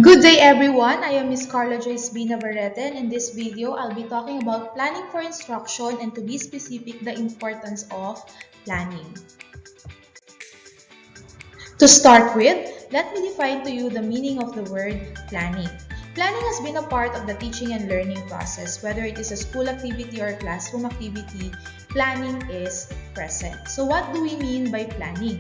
Good day everyone, I am Miss Carla Joyce B. Navarrete, and in this video I'll be talking about planning for instruction and, to be specific, the importance of planning. To start with, let me define to you the meaning of the word planning. Planning has been a part of the teaching and learning process. Whether it is a school activity or classroom activity, planning is present. So what do we mean by planning?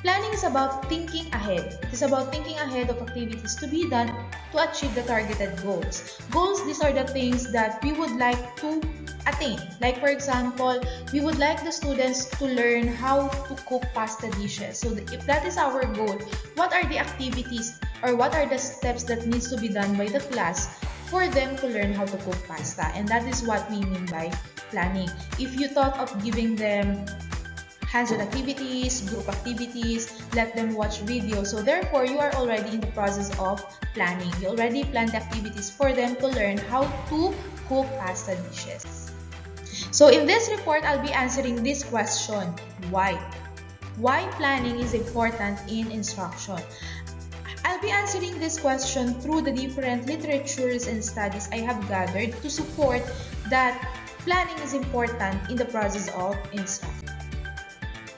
Planning is about thinking ahead. It is about thinking ahead of activities to be done to achieve the targeted goals. Goals, these are the things that we would like to attain. Like for example, we would like the students to learn how to cook pasta dishes. So if that is our goal, what are the activities or what are the steps that needs to be done by the class for them to learn how to cook pasta? And that is what we mean by planning. If you thought of giving them hands-on activities, group activities, let them watch videos. So therefore, you are already in the process of planning. You already planned activities for them to learn how to cook pasta dishes. So in this report, I'll be answering this question: why? Why planning is important in instruction? I'll be answering this question through the different literatures and studies I have gathered to support that planning is important in the process of instruction.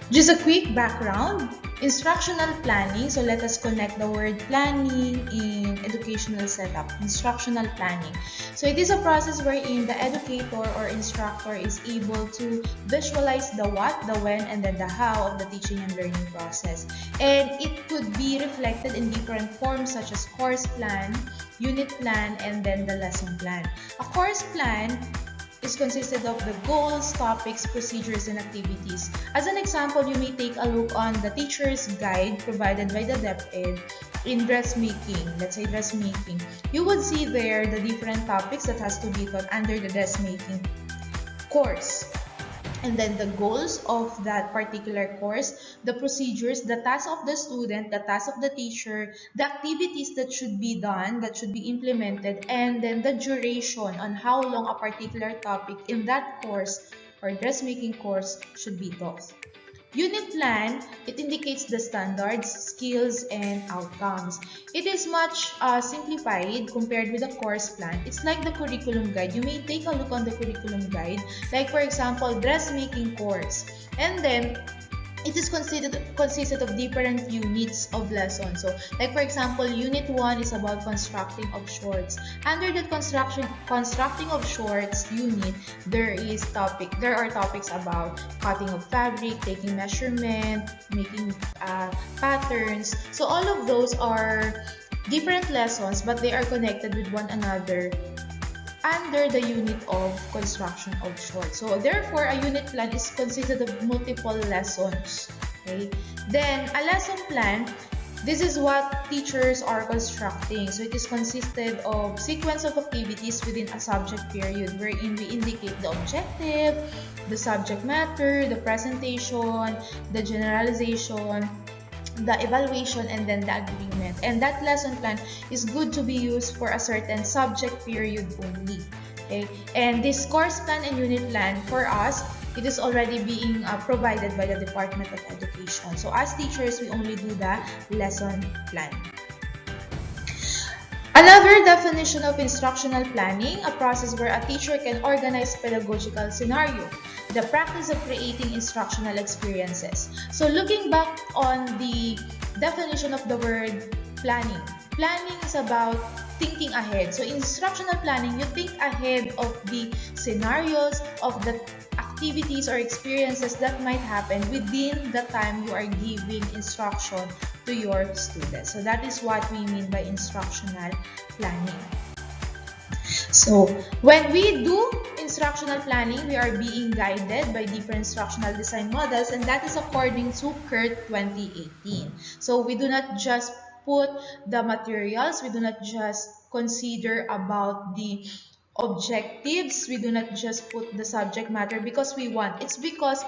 Just a quick background, instructional planning. So let us connect the word planning in educational setup, instructional planning. So it is a process wherein the educator or instructor is able to visualize the what, the when, and then the how of the teaching and learning process. And it could be reflected in different forms such as course plan, unit plan, and then the lesson plan. A course plan is consisted of the goals, topics, procedures, and activities. As an example, you may take a look on the teacher's guide provided by the DepEd in dressmaking. Let's say dressmaking. You would see there the different topics that has to be taught under the dressmaking course. And then the goals of that particular course, the procedures, the task of the student, the task of the teacher, the activities that should be done, that should be implemented, and then the duration on how long a particular topic in that course or dressmaking course should be taught. Unit plan, it indicates the standards, skills, and outcomes. It is much simplified compared with the course plan. It's like the curriculum guide. You may take a look on the curriculum guide, like for example, dressmaking course. And then it is consisted of different units of lessons. So like for example, unit 1 is about constructing of shorts. Under the constructing of shorts unit, there are topics about cutting of fabric, taking measurement, making patterns. So all of those are different lessons, but they are connected with one another under the unit of construction of shorts. So therefore, a unit plan is consisted of multiple lessons. Okay? Then a lesson plan, this is what teachers are constructing. So it is consisted of sequence of activities within a subject period wherein we indicate the objective, the subject matter, the presentation, the generalization, the evaluation, and then the agreement. And that lesson plan is good to be used for a certain subject period only. Okay, and this course plan and unit plan for us, it is already being provided by the Department of Education. So as teachers, we only do the lesson plan. Another definition of instructional planning, a process where a teacher can organize pedagogical scenario, the practice of creating instructional experiences. So looking back on the definition of the word planning, planning is about thinking ahead. So instructional planning, you think ahead of the scenarios, of the activities or experiences that might happen within the time you are giving instruction to your students. So that is what we mean by instructional planning. So when we do instructional planning, we are being guided by different instructional design models, and that is according to CURT 2018. So we do not just put the materials, we do not just consider about the objectives, we do not just put the subject matter because we want. It's because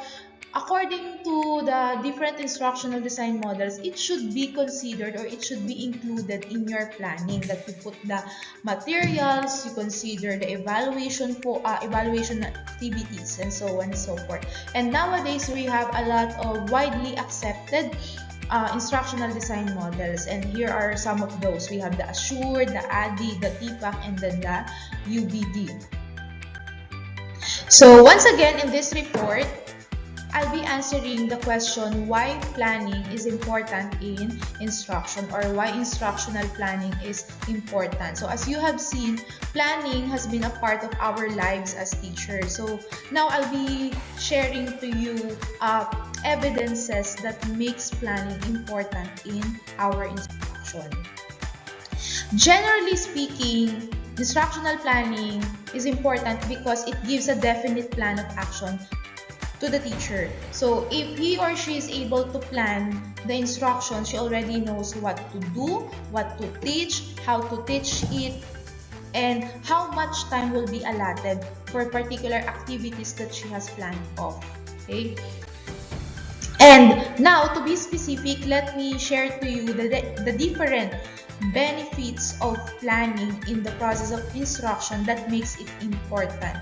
according to the different instructional design models, it should be considered or it should be included in your planning, that you put the materials, you consider the evaluation activities, and so on and so forth. And nowadays we have a lot of widely accepted instructional design models, and here are some of those. We have the Assure, the ADDIE, the TPACK, and then the UBD. So once again, in this report, I'll be answering the question why planning is important in instruction, or why instructional planning is important. So as you have seen, planning has been a part of our lives as teachers. So now I'll be sharing to you evidences that makes planning important in our instruction. Generally speaking, instructional planning is important because it gives a definite plan of action to the teacher. So if he or she is able to plan the instruction, she already knows what to do, what to teach, how to teach it, and how much time will be allotted for particular activities that she has planned off. Okay? And now, to be specific, let me share to you the different benefits of planning in the process of instruction that makes it important.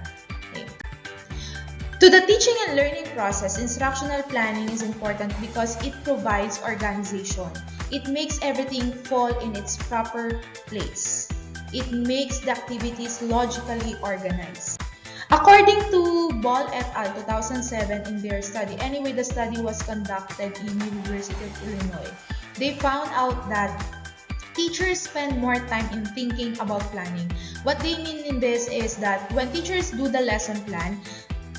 To the teaching and learning process, instructional planning is important because it provides organization. It makes everything fall in its proper place. It makes the activities logically organized. According to Ball et al. 2007 in their study, anyway, the study was conducted in University of Illinois. They found out that teachers spend more time in thinking about planning. What they mean in this is that when teachers do the lesson plan,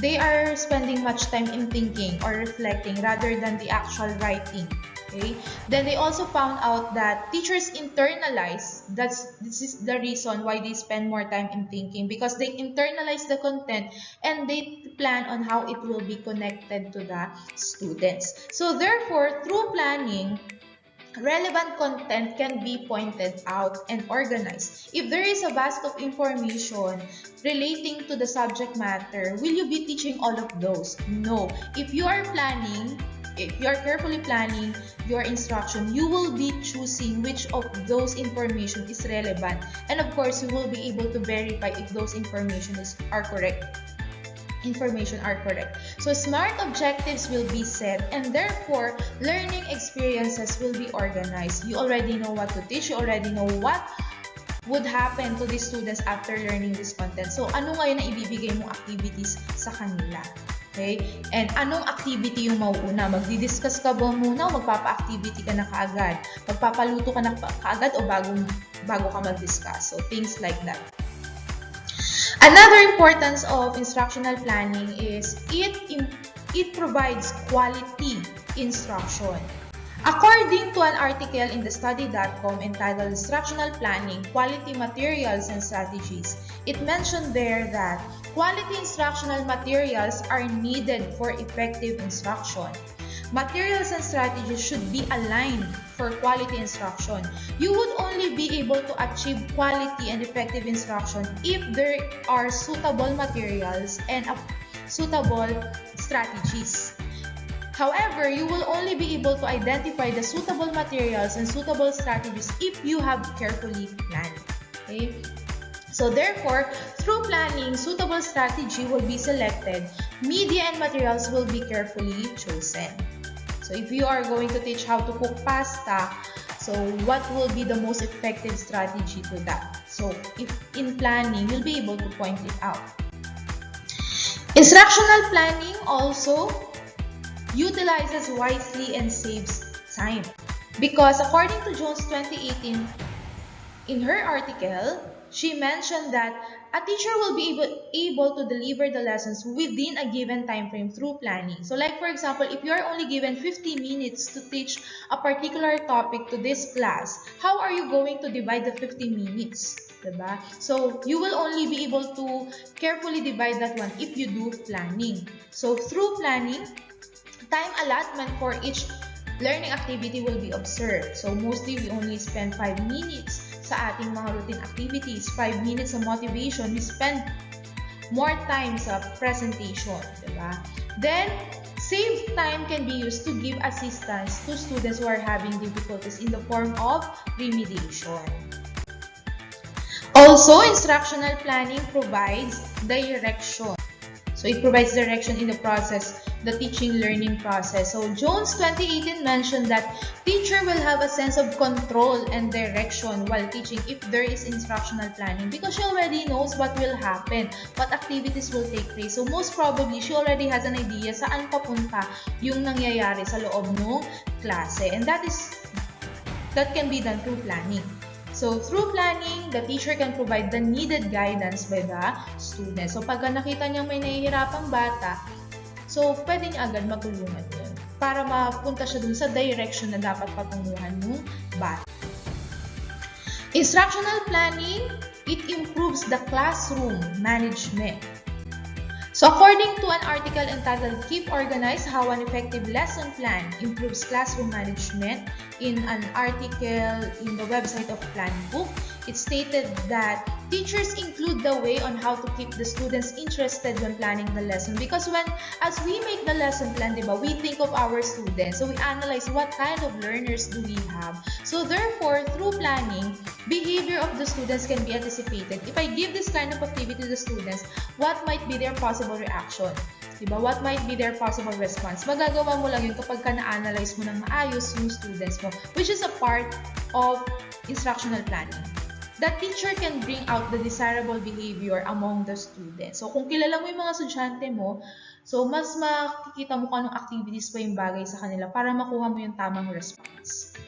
they are spending much time in thinking or reflecting rather than the actual writing. Okay? Then they also found out that teachers internalize, this is the reason why they spend more time in thinking, because they internalize the content and they plan on how it will be connected to the students. So therefore, through planning, relevant content can be pointed out and organized. If there is a vast of information relating to the subject matter, will you be teaching all of those? No. If you are carefully planning your instruction, you will be choosing which of those information is relevant. And of course, you will be able to verify if those information are correct. So smart objectives will be set, and therefore learning experiences will be organized. You already know what to teach, you already know what would happen to the students after learning this content. So ano ngayon na ibibigay mong activities sa kanila? Okay? And anong activity yung mauuna? Magdi-discuss ka ba muna o magpapa-activity ka na kaagad? Magpapaluto ka na kaagad o bago ka mag-discuss? So things like that. Another importance of instructional planning is it provides quality instruction. According to an article in the study.com entitled Instructional Planning, Quality Materials and Strategies, it mentioned there that quality instructional materials are needed for effective instruction. Materials and strategies should be aligned for quality instruction. You would only be able to achieve quality and effective instruction if there are suitable materials and suitable strategies. However, you will only be able to identify the suitable materials and suitable strategies if you have carefully planned. Okay? So therefore, through planning, suitable strategy will be selected. Media and materials will be carefully chosen. So if you are going to teach how to cook pasta, so what will be the most effective strategy to that? So if in planning, you'll be able to point it out. Instructional planning also utilizes wisely and saves time. Because according to Jones 2018, in her article, she mentioned that a teacher will be able to deliver the lessons within a given time frame through planning. So like for example, if you are only given 50 minutes to teach a particular topic to this class, how are you going to divide the 50 minutes? Diba? So you will only be able to carefully divide that one if you do planning. So through planning, time allotment for each learning activity will be observed. So mostly we only spend 5 minutes sa ating mga routine activities, 5 minutes sa motivation, we spend more time sa presentation, diba? Then, saved time can be used to give assistance to students who are having difficulties in the form of remediation. Also, instructional planning provides direction. So, it provides direction in the process the teaching-learning process. So Jones 2018 mentioned that teacher will have a sense of control and direction while teaching if there is instructional planning because she already knows what will happen, what activities will take place. So most probably, she already has an idea saan papunta yung nangyayari sa loob ng klase. And that can be done through planning. So, through planning, the teacher can provide the needed guidance by the student. So, pagka nakita niyang may nahihirapang bata, so, pwede niya agad matulungan yun para mapunta siya dun sa direction na dapat patunguhan ng bata. Instructional planning, it improves the classroom management. So, according to an article entitled Keep Organized, How an Effective Lesson Plan Improves Classroom Management, in an article in the website of Planbook, it stated that teachers include the way on how to keep the students interested when planning the lesson. Because as we make the lesson plan, diba, we think of our students. So, we analyze what kind of learners do we have. So, therefore, through planning, behavior of the students can be anticipated. If I give this kind of activity to the students, what might be their possible reaction? Diba? What might be their possible response? Magagawa mo lang yun kapag na-analyze mo ng maayos yung students mo, which is a part of instructional planning. The teacher can bring out the desirable behavior among the students. So, kung kilala mo yung mga estudyante mo, so mas makikita mo kung anong activities pa yung bagay sa kanila para makuha mo yung tamang response.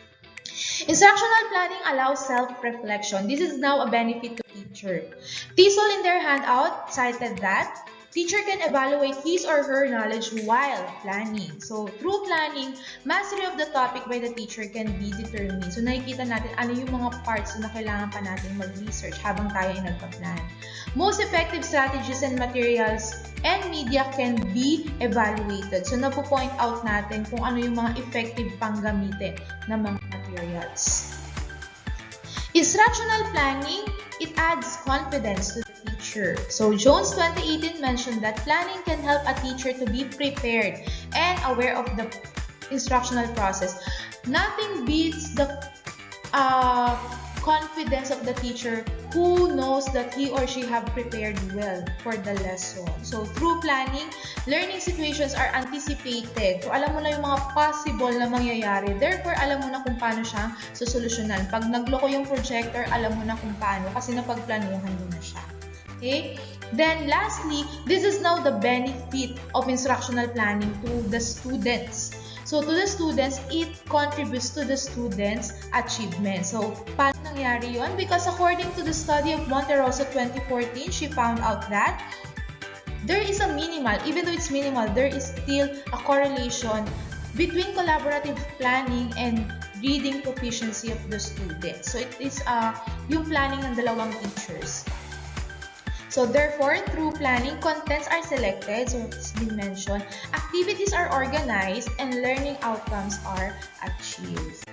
Instructional planning allows self-reflection. This is now a benefit to teacher. TESOL in their handout cited that teacher can evaluate his or her knowledge while planning. So, through planning, mastery of the topic by the teacher can be determined. So, nakikita natin ano yung mga parts na kailangan pa natin mag-research habang tayo ay nagpa-plan. Most effective strategies and materials and media can be evaluated. So, napo-point out natin kung ano yung mga effective pang gamitin na mga materials. Instructional planning, it adds confidence to the teacher. So, Jones 2018 mentioned that planning can help a teacher to be prepared and aware of the instructional process. Nothing beats the confidence of the teacher who knows that he or she have prepared well for the lesson. So, through planning, learning situations are anticipated. So, alam mo na yung mga possible na mangyayari. Therefore, alam mo na kung paano siya susolusyonan. Pag nagloko yung projector, alam mo na kung paano kasi napagplanuhan mo na siya. Okay? Then, lastly, this is now the benefit of instructional planning to the students. So, to the students, it contributes to the students' achievement. So, paano nangyari yun? Because according to the study of Monterosso 2014, she found out that there is a minimal, even though it's minimal, there is still a correlation between collaborative planning and reading proficiency of the students. So, it is yung planning ng dalawang teachers. So, therefore, through planning, contents are selected, so it's been mentioned, activities are organized, and learning outcomes are achieved.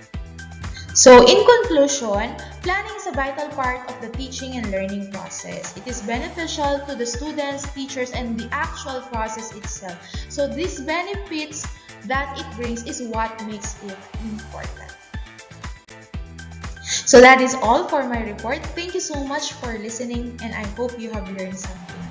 So, in conclusion, planning is a vital part of the teaching and learning process. It is beneficial to the students, teachers, and the actual process itself. So, these benefits that it brings is what makes it important. So that is all for my report. Thank you so much for listening, and I hope you have learned something.